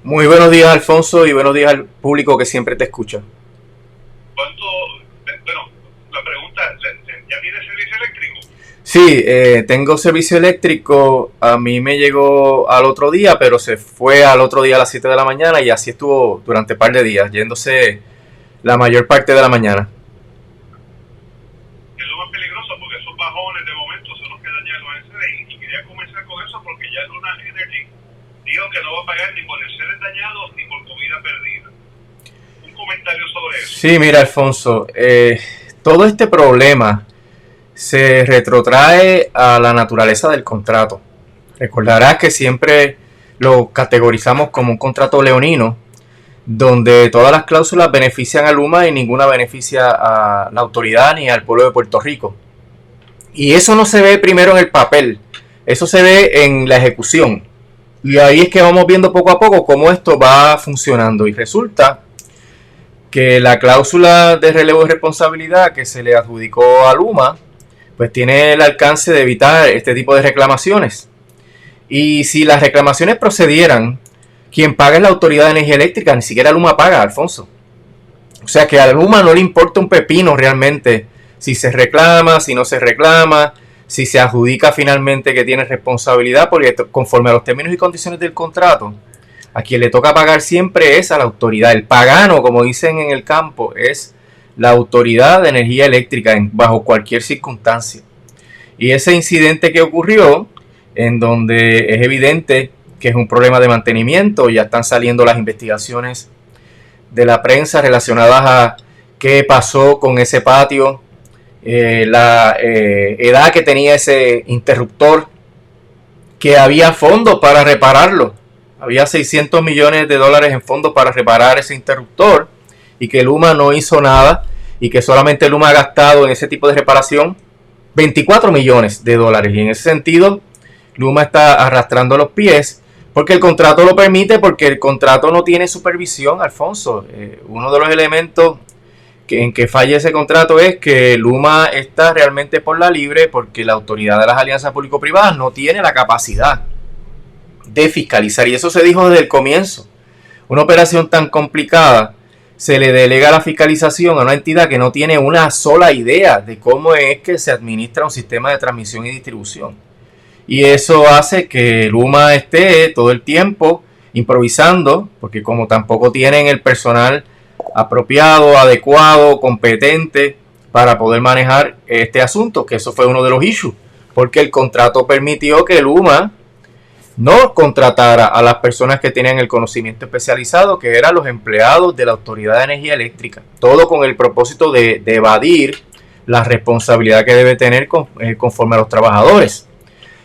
Muy buenos días, Alfonso, y buenos días al público que siempre te escucha. ¿Cuánto? Bueno, la pregunta, ¿ya tiene servicio eléctrico? Sí, tengo servicio eléctrico. A mí me llegó al otro día, pero se fue al otro día a las 7 de la mañana y así estuvo durante un par de días, yéndose la mayor parte de la mañana. Es lo más peligroso porque esos bajones de momento son los que dañan los enseres y quería comenzar con eso porque ya Luna Energy dijo que no va a pagar ni por enseres dañados ni por comida perdida. Un comentario sobre eso. Sí, mira, Alfonso, todo este problema se retrotrae a la naturaleza del contrato. Recordarás que siempre lo categorizamos como un contrato leonino, donde todas las cláusulas benefician a Luma y ninguna beneficia a la autoridad ni al pueblo de Puerto Rico. Y eso no se ve primero en el papel, eso se ve en la ejecución. Y ahí es que vamos viendo poco a poco cómo esto va funcionando. Y resulta que la cláusula de relevo de responsabilidad que se le adjudicó a Luma, pues tiene el alcance de evitar este tipo de reclamaciones. Y si las reclamaciones procedieran, quien paga es la Autoridad de Energía Eléctrica, ni siquiera Luma paga, Alfonso. O sea que a Luma no le importa un pepino realmente si se reclama, si no se reclama, si se adjudica finalmente que tiene responsabilidad, porque conforme a los términos y condiciones del contrato, a quien le toca pagar siempre es a la autoridad. El pagano, como dicen en el campo, es la Autoridad de Energía Eléctrica bajo cualquier circunstancia. Y ese incidente que ocurrió, en donde es evidente que es un problema de mantenimiento, ya están saliendo las investigaciones de la prensa relacionadas a qué pasó con ese patio, la edad que tenía ese interruptor, que había fondos para repararlo. Había 600 millones de dólares en fondos para reparar ese interruptor y que Luma no hizo nada y que solamente Luma ha gastado en ese tipo de reparación 24 millones de dólares. Y en ese sentido, Luma está arrastrando los pies porque el contrato lo permite, porque el contrato no tiene supervisión, Alfonso. Uno de los elementos en que falla ese contrato es que Luma está realmente por la libre porque la autoridad de las alianzas público-privadas no tiene la capacidad de fiscalizar. Y eso se dijo desde el comienzo. Una operación tan complicada se le delega la fiscalización a una entidad que no tiene una sola idea de cómo es que se administra un sistema de transmisión y distribución. Y eso hace que Luma esté todo el tiempo improvisando, porque como tampoco tienen el personal apropiado, adecuado, competente para poder manejar este asunto, que eso fue uno de los issues, porque el contrato permitió que Luma no contratara a las personas que tenían el conocimiento especializado, que eran los empleados de la Autoridad de Energía Eléctrica, todo con el propósito de evadir la responsabilidad que debe tener conforme a los trabajadores.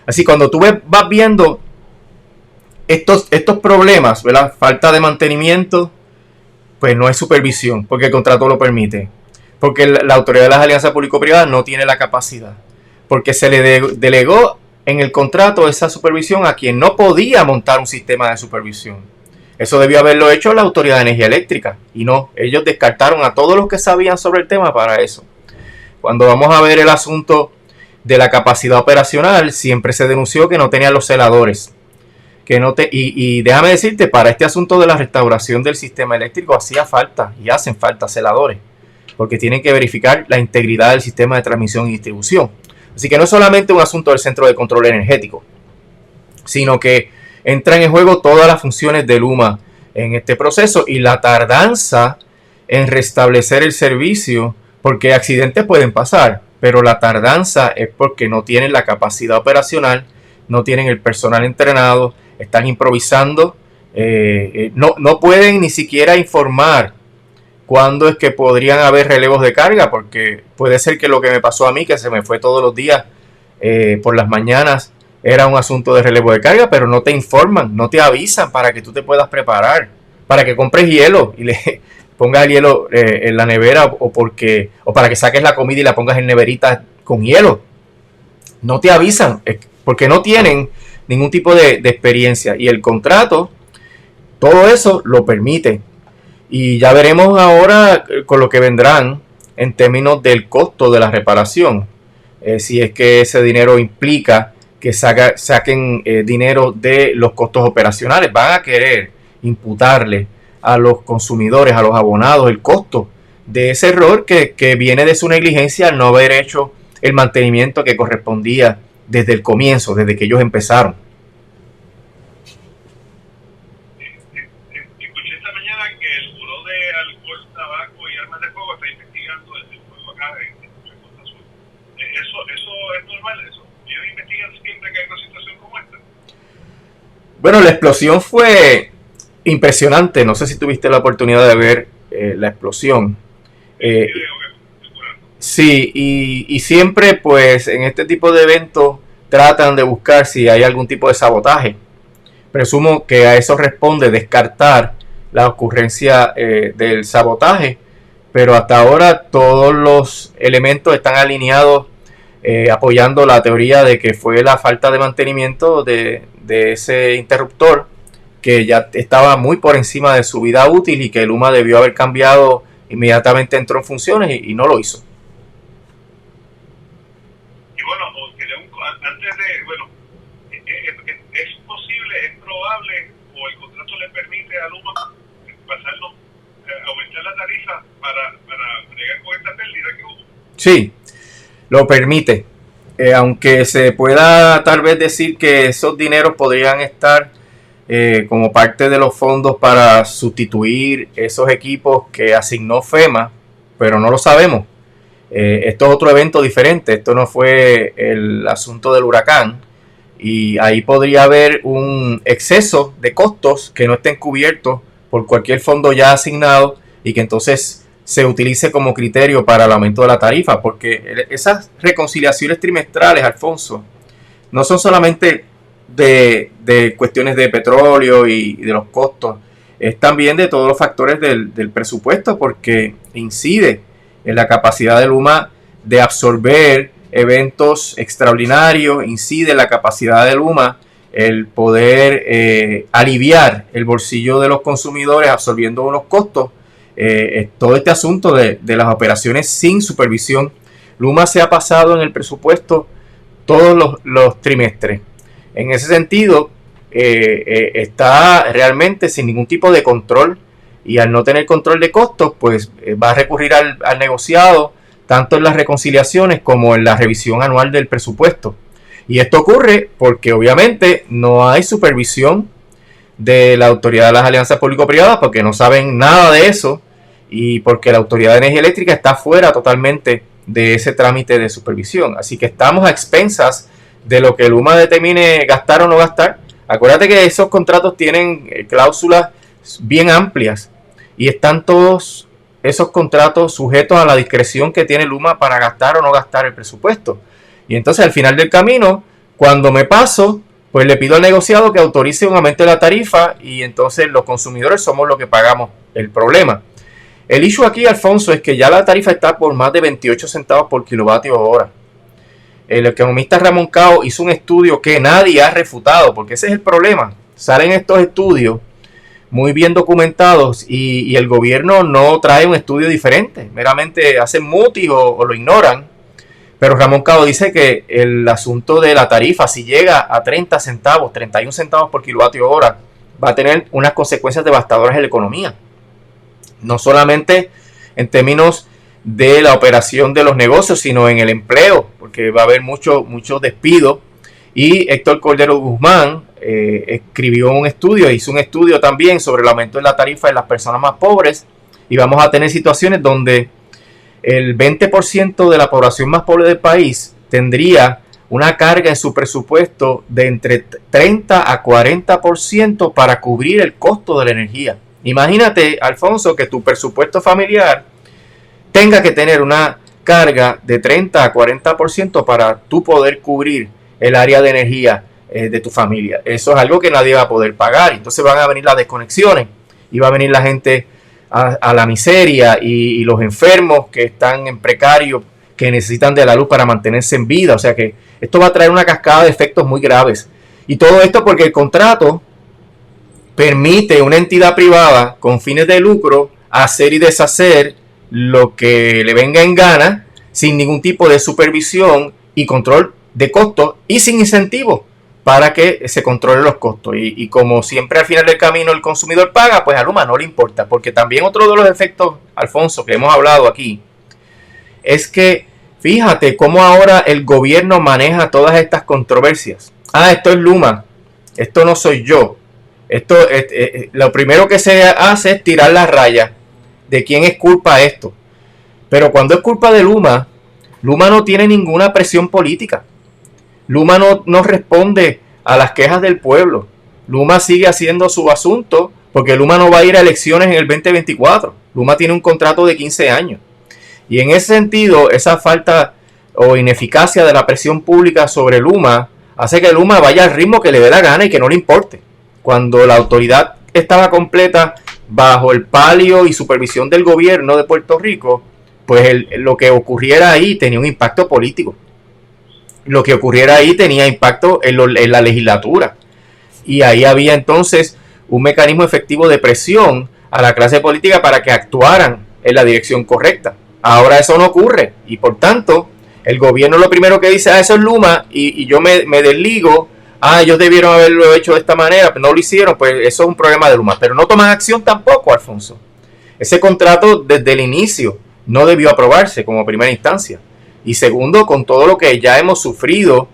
Así cuando tú vas viendo estos problemas, ¿verdad? Falta de mantenimiento, pues no hay supervisión, porque el contrato lo permite, porque la autoridad de las alianzas público-privadas no tiene la capacidad, porque se le delegó en el contrato esa supervisión a quien no podía montar un sistema de supervisión. Eso debió haberlo hecho la Autoridad de Energía Eléctrica, y no, ellos descartaron a todos los que sabían sobre el tema para eso. Cuando vamos a ver el asunto de la capacidad operacional, siempre se denunció que no tenían los celadores. Y déjame decirte, para este asunto de la restauración del sistema eléctrico hacía falta y hacen falta celadores, porque tienen que verificar la integridad del sistema de transmisión y distribución. Así que no es solamente un asunto del Centro de Control Energético, sino que entran en juego todas las funciones de Luma en este proceso y la tardanza en restablecer el servicio, porque accidentes pueden pasar, pero la tardanza es porque no tienen la capacidad operacional, no tienen el personal entrenado, están improvisando, no pueden ni siquiera informar cuándo es que podrían haber relevos de carga, porque puede ser que lo que me pasó a mí, que se me fue todos los días por las mañanas, era un asunto de relevo de carga, pero no te informan, no te avisan para que tú te puedas preparar, para que compres hielo y le pongas el hielo en la nevera o para que saques la comida y la pongas en neveritas con hielo. No te avisan, porque no tienen ningún tipo de experiencia, y el contrato todo eso lo permite. Y ya veremos ahora con lo que vendrán en términos del costo de la reparación, si es que ese dinero implica que saquen dinero de los costos operacionales. Van a querer imputarle a los consumidores, a los abonados, el costo de ese error que viene de su negligencia al no haber hecho el mantenimiento que correspondía desde el comienzo, desde que ellos empezaron. Escuché esta mañana que el Buró de Alcohol, Tabaco y Armas de Fuego está investigando el fuego acá en Costa Azul. ¿Eso es normal? ¿Ellos investigan siempre que hay una situación como esta? Bueno, la explosión fue impresionante. No sé si tuviste la oportunidad de ver la explosión. Sí, y siempre pues en este tipo de eventos tratan de buscar si hay algún tipo de sabotaje. Presumo que a eso responde descartar la ocurrencia del sabotaje, pero hasta ahora todos los elementos están alineados apoyando la teoría de que fue la falta de mantenimiento de ese interruptor, que ya estaba muy por encima de su vida útil y que Luma debió haber cambiado inmediatamente, entró en funciones y no lo hizo. Y bueno, antes de, bueno, es posible, es probable, o el contrato le permite a Luma pasarlo, aumentar la tarifa para bregar con esta pérdida que hubo. Sí, lo permite, aunque se pueda tal vez decir que esos dineros podrían estar como parte de los fondos para sustituir esos equipos que asignó FEMA, pero no lo sabemos. Esto es otro evento diferente, esto no fue el asunto del huracán, y ahí podría haber un exceso de costos que no estén cubiertos por cualquier fondo ya asignado y que entonces se utilice como criterio para el aumento de la tarifa, porque esas reconciliaciones trimestrales, Alfonso, no son solamente de cuestiones de petróleo y de los costos, es también de todos los factores del presupuesto, porque incide en la capacidad de Luma de absorber eventos extraordinarios, incide en la capacidad de Luma el poder aliviar el bolsillo de los consumidores absorbiendo unos costos. Todo este asunto de las operaciones sin supervisión, Luma se ha pasado en el presupuesto todos los trimestres. En ese sentido, está realmente sin ningún tipo de control, y al no tener control de costos, pues va a recurrir al negociado, tanto en las reconciliaciones como en la revisión anual del presupuesto. Y esto ocurre porque obviamente no hay supervisión de la Autoridad de las Alianzas Público-Privadas, porque no saben nada de eso, y porque la Autoridad de Energía Eléctrica está fuera totalmente de ese trámite de supervisión. Así que estamos a expensas de lo que Luma determine gastar o no gastar. Acuérdate que esos contratos tienen cláusulas bien amplias y están todos esos contratos sujetos a la discreción que tiene Luma para gastar o no gastar el presupuesto. Y entonces al final del camino, cuando me paso, pues le pido al negociado que autorice un aumento de la tarifa, y entonces los consumidores somos los que pagamos el problema. El issue aquí, Alfonso, es que ya la tarifa está por más de 28 centavos por kilovatio hora. El economista Ramón Cao hizo un estudio que nadie ha refutado, porque ese es el problema. Salen estos estudios muy bien documentados y el gobierno no trae un estudio diferente. Meramente hacen mutis o lo ignoran. Pero Ramón Cao dice que el asunto de la tarifa, si llega a 30 centavos, 31 centavos por kilovatio hora, va a tener unas consecuencias devastadoras en la economía. No solamente en términos de la operación de los negocios, sino en el empleo, porque va a haber mucho despido. Y Héctor Cordero Guzmán escribió un estudio, hizo un estudio también sobre el aumento de la tarifa de las personas más pobres, y vamos a tener situaciones donde el 20% de la población más pobre del país tendría una carga en su presupuesto de entre 30 a 40% para cubrir el costo de la energía. Imagínate, Alfonso, que tu presupuesto familiar tenga que tener una carga de 30 a 40% para tú poder cubrir el área de energía de tu familia. Eso es algo que nadie va a poder pagar. Entonces van a venir las desconexiones y va a venir la gente a la miseria, y los enfermos que están en precario, que necesitan de la luz para mantenerse en vida. O sea que esto va a traer una cascada de efectos muy graves. Y todo esto porque el contrato permite a una entidad privada con fines de lucro hacer y deshacer lo que le venga en gana, sin ningún tipo de supervisión y control de costos, y sin incentivos para que se controlen los costos. Y como siempre al final del camino el consumidor paga, pues a Luma no le importa. Porque también otro de los efectos, Alfonso, que hemos hablado aquí, es que fíjate cómo ahora el gobierno maneja todas estas controversias. Ah, esto es Luma, esto no soy yo. Lo primero que se hace es tirar la raya de quién es culpa esto. Pero cuando es culpa de Luma, Luma no tiene ninguna presión política. Luma no responde a las quejas del pueblo. Luma sigue haciendo su asunto porque Luma no va a ir a elecciones en el 2024. Luma tiene un contrato de 15 años. Y en ese sentido, esa falta o ineficacia de la presión pública sobre Luma hace que Luma vaya al ritmo que le dé la gana y que no le importe. Cuando la autoridad estaba completa bajo el palio y supervisión del gobierno de Puerto Rico, pues lo que ocurriera ahí tenía un impacto político. Lo que ocurriera ahí tenía impacto en la legislatura. Y ahí había entonces un mecanismo efectivo de presión a la clase política para que actuaran en la dirección correcta. Ahora eso no ocurre y por tanto el gobierno lo primero que dice, eso es Luma y yo me desligo, ellos debieron haberlo hecho de esta manera, pero no lo hicieron, pues eso es un problema de Luma. Pero no toman acción tampoco, Alfonso. Ese contrato desde el inicio no debió aprobarse como primera instancia. Y segundo, con todo lo que ya hemos sufrido,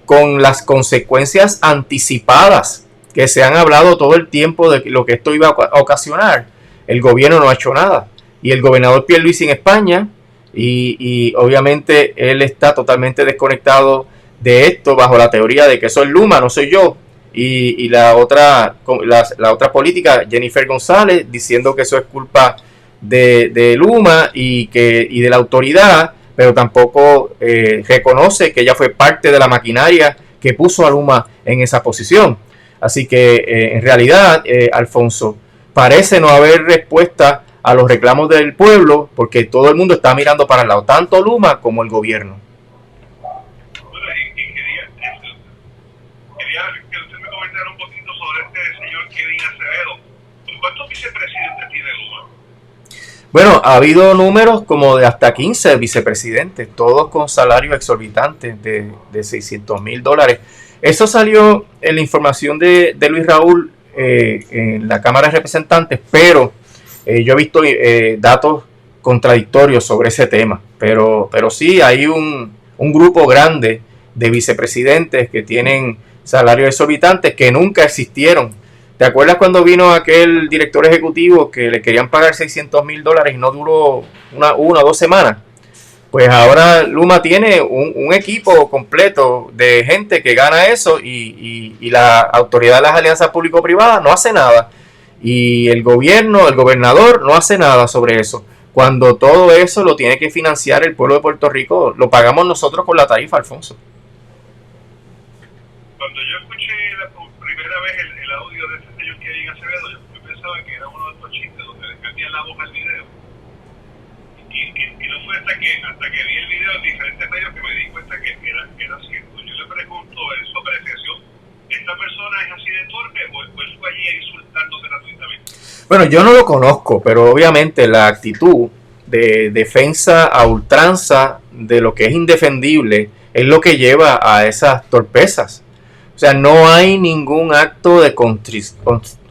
con las consecuencias anticipadas que se han hablado todo el tiempo de lo que esto iba a ocasionar, el gobierno no ha hecho nada. Y el gobernador Pierluisi en España, y obviamente él está totalmente desconectado de esto bajo la teoría de que soy Luma, no soy yo. Y la otra política, Jennifer González, diciendo que eso es culpa de Luma y de la autoridad, pero tampoco reconoce que ella fue parte de la maquinaria que puso a Luma en esa posición. Así que en realidad, Alfonso, parece no haber respuesta a los reclamos del pueblo porque todo el mundo está mirando para el lado, tanto Luma como el gobierno. Bueno, quería que usted me comentara un poquito sobre este señor Kevin Acevedo. ¿Cuántos vicepresidentes tiene Luma? Bueno, ha habido números como de hasta 15 vicepresidentes, todos con salarios exorbitantes de $600,000. Eso salió en la información de Luis Raúl en la Cámara de Representantes, pero yo he visto datos contradictorios sobre ese tema. Pero sí hay un grupo grande de vicepresidentes que tienen salarios exorbitantes que nunca existieron. ¿Te acuerdas cuando vino aquel director ejecutivo que le querían pagar $600,000 y no duró una o 2 semanas? Pues ahora Luma tiene un equipo completo de gente que gana eso y la autoridad de las alianzas público-privadas no hace nada. Y el gobernador no hace nada sobre eso. Cuando todo eso lo tiene que financiar el pueblo de Puerto Rico, lo pagamos nosotros con la tarifa, Alfonso. Cuando yo escuché por primera vez el audio de este señor Kevin Acevedo, yo pensaba que era uno de estos chistes donde le cambian la voz al video. Y no fue hasta que vi el video en diferentes medios que me di cuenta que era cierto. Yo le pregunto en su apreciación, ¿esta persona es así de torpe o él fue allí insultando gratuitamente? Bueno, yo no lo conozco, pero obviamente la actitud de defensa a ultranza de lo que es indefendible es lo que lleva a esas torpezas. O sea, no hay ningún acto de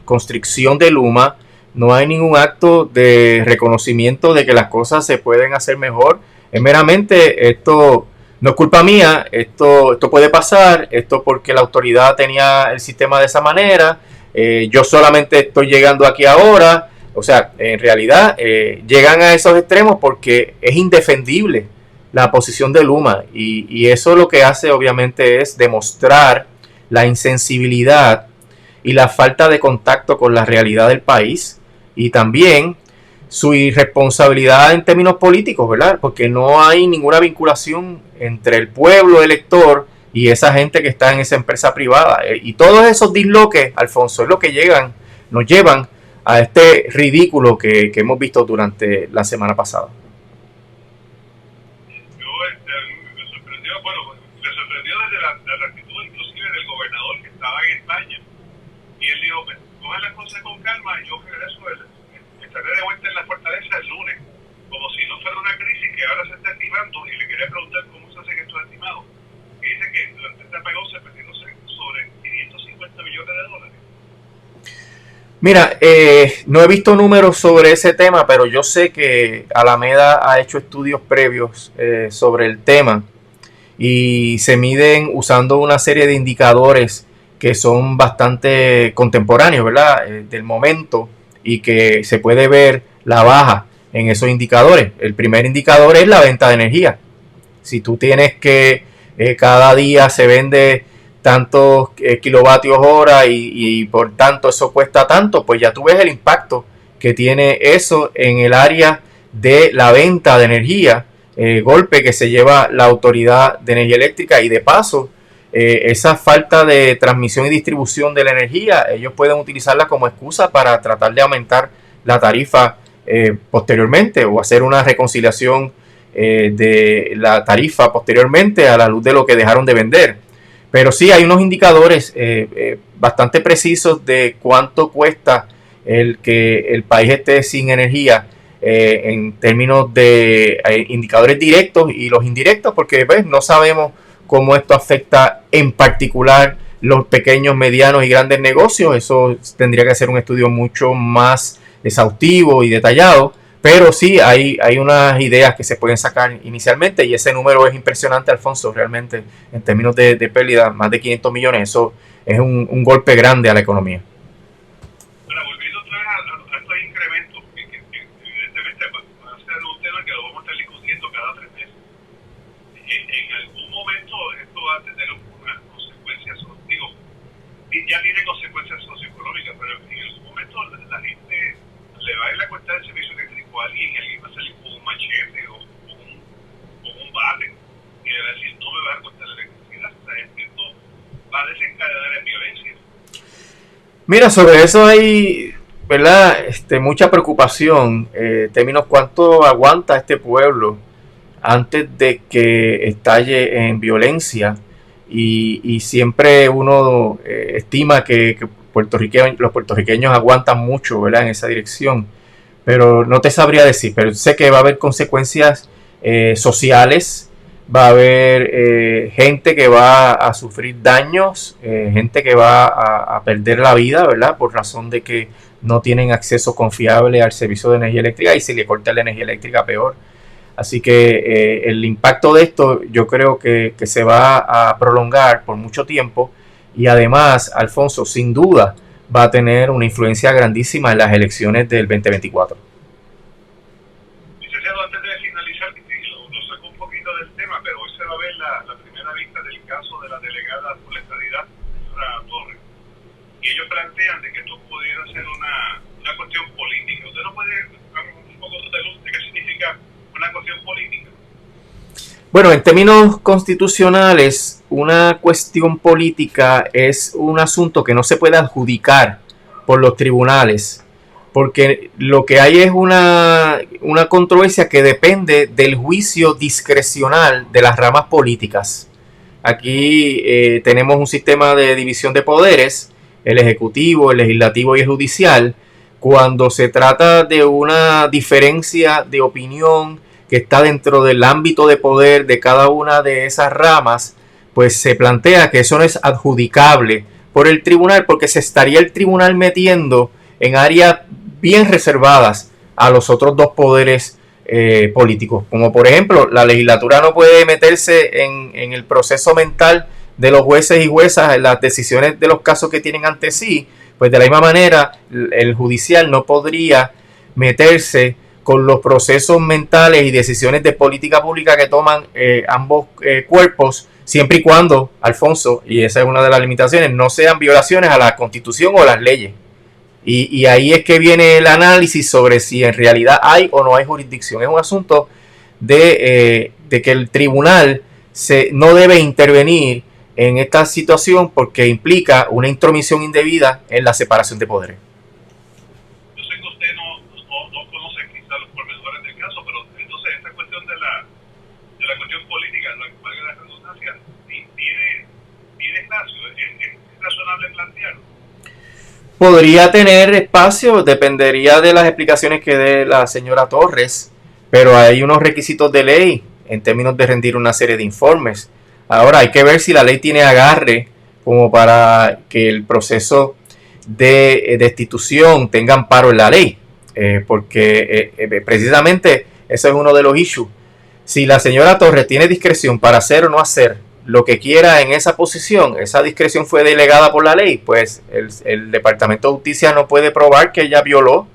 constricción de Luma, no hay ningún acto de reconocimiento de que las cosas se pueden hacer mejor. Es meramente, esto no es culpa mía, esto puede pasar, esto porque la autoridad tenía el sistema de esa manera, yo solamente estoy llegando aquí ahora. O sea, en realidad llegan a esos extremos porque es indefendible la posición de Luma y eso lo que hace obviamente es demostrar la insensibilidad y la falta de contacto con la realidad del país y también su irresponsabilidad en términos políticos, ¿verdad? Porque no hay ninguna vinculación entre el pueblo elector y esa gente que está en esa empresa privada. Y todos esos disloques, Alfonso, es lo que nos llevan a este ridículo que hemos visto durante la semana pasada. Me sorprendió, me sorprendió desde la actitud inclusive del gobernador que estaba en España. Y él dijo, cojan las cosas con calma y yo regreso, estaré de vuelta en la fortaleza el lunes. Como si no fuera una crisis que ahora se está activando y le quería preguntar cómo se hace que esto es activado. Que dice que durante este apagón se perdieron Mira, no he visto números sobre ese tema, pero yo sé que Alameda ha hecho estudios previos sobre el tema y se miden usando una serie de indicadores que son bastante contemporáneos, ¿verdad? Del momento, y que se puede ver la baja en esos indicadores. El primer indicador es la venta de energía. Si tú tienes que cada día se vende tantos kilovatios hora y por tanto eso cuesta tanto, pues ya tú ves el impacto que tiene eso en el área de la venta de energía, golpe que se lleva la Autoridad de Energía Eléctrica, y de paso esa falta de transmisión y distribución de la energía, ellos pueden utilizarla como excusa para tratar de aumentar la tarifa posteriormente, o hacer una reconciliación de la tarifa posteriormente a la luz de lo que dejaron de vender. Pero sí hay unos indicadores bastante precisos de cuánto cuesta el que el país esté sin energía, en términos de indicadores directos y los indirectos, porque pues, no sabemos cómo esto afecta en particular los pequeños, medianos y grandes negocios. Eso tendría que ser un estudio mucho más exhaustivo y detallado, pero sí hay unas ideas que se pueden sacar inicialmente, y ese número es impresionante, Alfonso, realmente en términos de pérdida, más de 500 millones, eso es un golpe grande a la economía. Bueno, volviendo otra vez a estos incrementos, que evidentemente va a ser un tema que lo vamos a estar discutiendo cada 3 meses. En algún momento esto va a tener unas consecuencias, digo, ya tiene consecuencias socioeconómicas, pero en algún momento la gente le va a ir a cuenta del servicio eléctrico a alguien, y alguien va a salir con un machete o con un bate y le va a decir: no me va a costar la electricidad. O sea, esto va a desencadenar en violencia. Mira, sobre eso hay, ¿verdad? Mucha preocupación, términos cuánto aguanta este pueblo antes de que estalle en violencia, y siempre uno estima que los puertorriqueños aguantan mucho, ¿verdad? En esa dirección, pero no te sabría decir, pero sé que va a haber consecuencias sociales, va a haber gente que va a sufrir daños, gente que va a perder la vida, ¿verdad? Por razón de que no tienen acceso confiable al servicio de energía eléctrica, y si le cortan la energía eléctrica, peor. Así que el impacto de esto yo creo que se va a prolongar por mucho tiempo, y además, Alfonso, sin duda va a tener una influencia grandísima en las elecciones del 2024. Licenciado, antes de finalizar, lo saco un poquito del tema, pero hoy se va a ver la primera vista del caso de la delegada por la estadidad, señora Torres, y ellos plantean de que esto pudiera ser una cuestión política. ¿Usted no puede dar un poco de luz de qué significa una cuestión política? Bueno, en términos constitucionales, una cuestión política es un asunto que no se puede adjudicar por los tribunales, porque lo que hay es una controversia que depende del juicio discrecional de las ramas políticas. Aquí tenemos un sistema de división de poderes, el ejecutivo, el legislativo y el judicial. Cuando se trata de una diferencia de opinión que está dentro del ámbito de poder de cada una de esas ramas, pues se plantea que eso no es adjudicable por el tribunal, porque se estaría el tribunal metiendo en áreas bien reservadas a los otros dos poderes políticos, como por ejemplo la legislatura no puede meterse en el proceso mental de los jueces y juezas, en las decisiones de los casos que tienen ante sí. Pues de la misma manera el judicial no podría meterse con los procesos mentales y decisiones de política pública que toman ambos cuerpos, siempre y cuando, Alfonso, y esa es una de las limitaciones, no sean violaciones a la Constitución o las leyes. Y ahí es que viene el análisis sobre si en realidad hay o no hay jurisdicción. Es un asunto de que el tribunal no debe intervenir en esta situación porque implica una intromisión indebida en la separación de poderes. Yo sé que usted no conoce quizá los pormenores del caso, pero entonces esta cuestión de la cuestión política, valga la redundancia, tiene espacio, es razonable plantearlo. Podría tener espacio, dependería de las explicaciones que dé la señora Torres, pero hay unos requisitos de ley en términos de rendir una serie de informes. Ahora hay que ver si la ley tiene agarre como para que el proceso de destitución tenga amparo en la ley, porque precisamente ese es uno de los issues. Si la señora Torres tiene discreción para hacer o no hacer lo que quiera en esa posición, esa discreción fue delegada por la ley, pues el Departamento de Justicia no puede probar que ella violó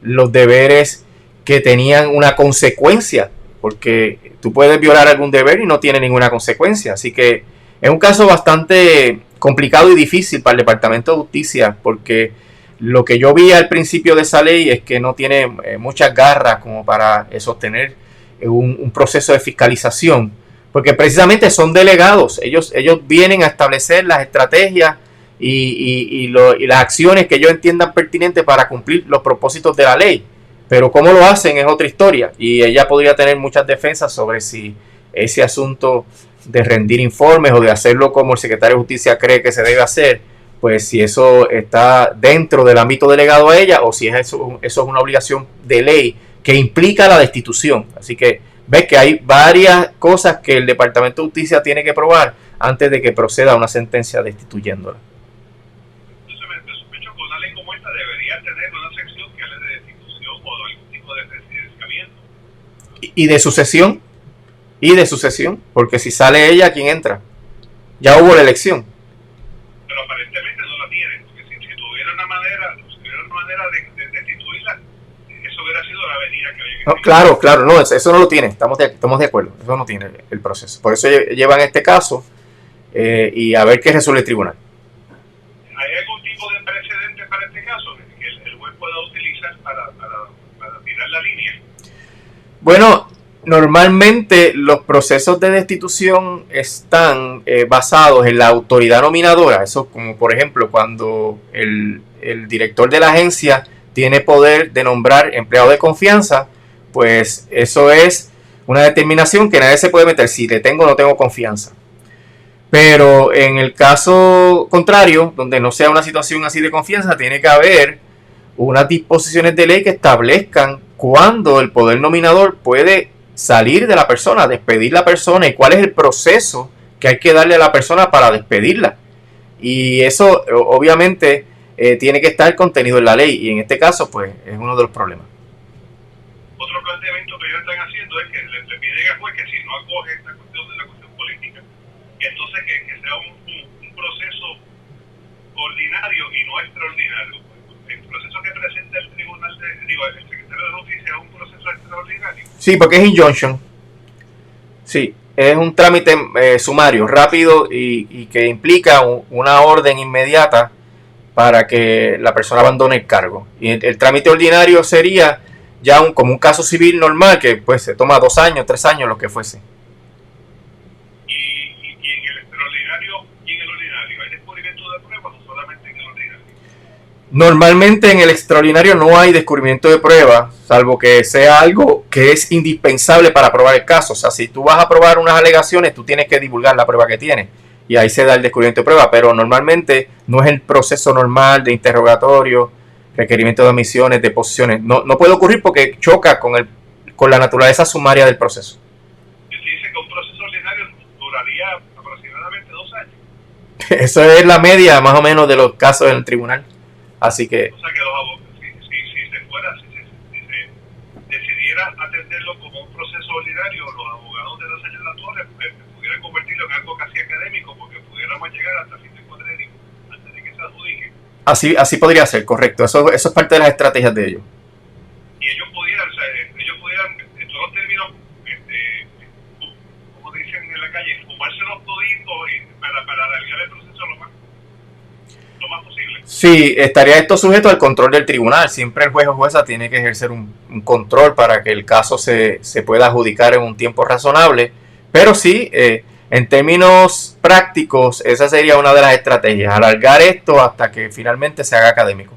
los deberes que tenían una consecuencia, porque tú puedes violar algún deber y no tiene ninguna consecuencia. Así que es un caso bastante complicado y difícil para el Departamento de Justicia, porque lo que yo vi al principio de esa ley es que no tiene muchas garras como para sostener un proceso de fiscalización, porque precisamente son delegados, ellos vienen a establecer las estrategias y las acciones que ellos entiendan pertinentes para cumplir los propósitos de la ley, pero cómo lo hacen es otra historia, y ella podría tener muchas defensas sobre si ese asunto de rendir informes o de hacerlo como el secretario de Justicia cree que se debe hacer, pues si eso está dentro del ámbito delegado a ella o si eso es una obligación de ley que implica la destitución. Así que ves que hay varias cosas que el Departamento de Justicia tiene que probar antes de que proceda a una sentencia destituyéndola. Entonces me sospecho que una ley como esta debería tener una sección que hable de destitución o de algún tipo de presidenciamiento. Y de sucesión. Y de sucesión, porque si sale ella, ¿quién entra? Ya hubo la elección. Pero aparentemente no la tiene, porque si tuviera una manera de destituirla, eso hubiera sido la avenida que había que no, claro, no, eso no lo tiene, estamos de acuerdo, eso no tiene el proceso. Por eso llevan este caso y a ver qué resuelve el tribunal. ¿Hay algún tipo de precedente para este caso que el juez pueda utilizar para tirar la línea? Bueno, normalmente los procesos de destitución están basados en la autoridad nominadora. Eso como por ejemplo cuando el director de la agencia tiene poder de nombrar empleado de confianza, pues eso es una determinación que nadie se puede meter si le tengo o no tengo confianza. Pero en el caso contrario, donde no sea una situación así de confianza, tiene que haber unas disposiciones de ley que establezcan cuándo el poder nominador puede salir de la persona, despedir la persona y cuál es el proceso que hay que darle a la persona para despedirla. Y eso obviamente tiene que estar contenido en la ley y en este caso pues es uno de los problemas. Otro planteamiento que ellos están haciendo es que le piden al juez que si no acoge esta cuestión de la cuestión política, que entonces que sea un proceso ordinario y no extraordinario. El proceso que presenta el tribunal el secretario de Justicia es un proceso extraordinario. Sí, porque es injunction. Sí, es un trámite sumario, rápido y que implica una orden inmediata para que la persona abandone el cargo. Y el trámite ordinario sería ya como un caso civil normal que pues se toma 2 años, 3 años, lo que fuese. Y en el extraordinario y en el ordinario, ¿hay descubrimiento de pruebas o solamente en el ordinario? Normalmente en el extraordinario no hay descubrimiento de pruebas, salvo que sea algo que es indispensable para probar el caso. O sea, si tú vas a probar unas alegaciones, tú tienes que divulgar la prueba que tienes. Y ahí se da el descubrimiento de prueba, pero normalmente no es el proceso normal de interrogatorio, requerimiento de admisiones, deposiciones. No puede ocurrir porque choca con la naturaleza sumaria del proceso. Y se dice que un proceso ordinario duraría aproximadamente 2 años. Eso es la media más o menos de los casos en el tribunal. Así que... O sea que si se decidiera atenderlo como un proceso ordinario, los abogados de la señora Torres pudieran convertirlo en algo casi académico, porque pudiéramos llegar hasta el fin del cuadrenio antes de que se adjudique. Así podría ser, correcto. Eso es parte de las estrategias de ellos. Y ellos pudieran, en todos los términos, como dicen en la calle, fumárselos toditos para alargar el proceso lo más posible. Sí, estaría esto sujeto al control del tribunal. Siempre el juez o jueza tiene que ejercer un control para que el caso se pueda adjudicar en un tiempo razonable. Pero sí, en términos prácticos, esa sería una de las estrategias, alargar esto hasta que finalmente se haga académico.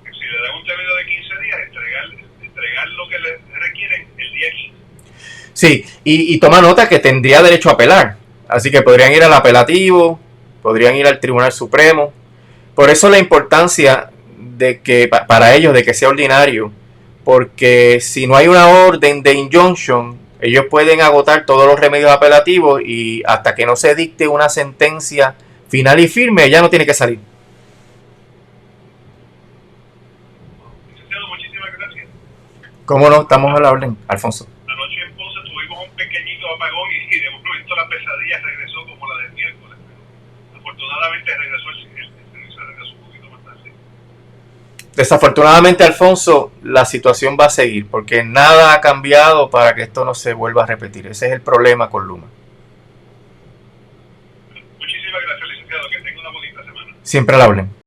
Si le dan un término de 15 días, entregar lo que le requieren el día 15. Sí, y toma nota que tendría derecho a apelar. Así que podrían ir al apelativo, podrían ir al Tribunal Supremo. Por eso la importancia de que para ellos de que sea ordinario, porque si no hay una orden de injunction, ellos pueden agotar todos los remedios apelativos y hasta que no se dicte una sentencia final y firme, ya no tiene que salir. ¿Cómo no? Estamos a la orden, Alfonso. Anoche en Ponce tuvimos un pequeñito apagón y de momento la pesadilla regresó como la del miércoles. Afortunadamente regresó el servicio regresó un poquito más tarde. Desafortunadamente, Alfonso, la situación va a seguir porque nada ha cambiado para que esto no se vuelva a repetir. Ese es el problema con Luma. Muchísimas gracias, licenciado. Que tenga una bonita semana. Siempre a la orden.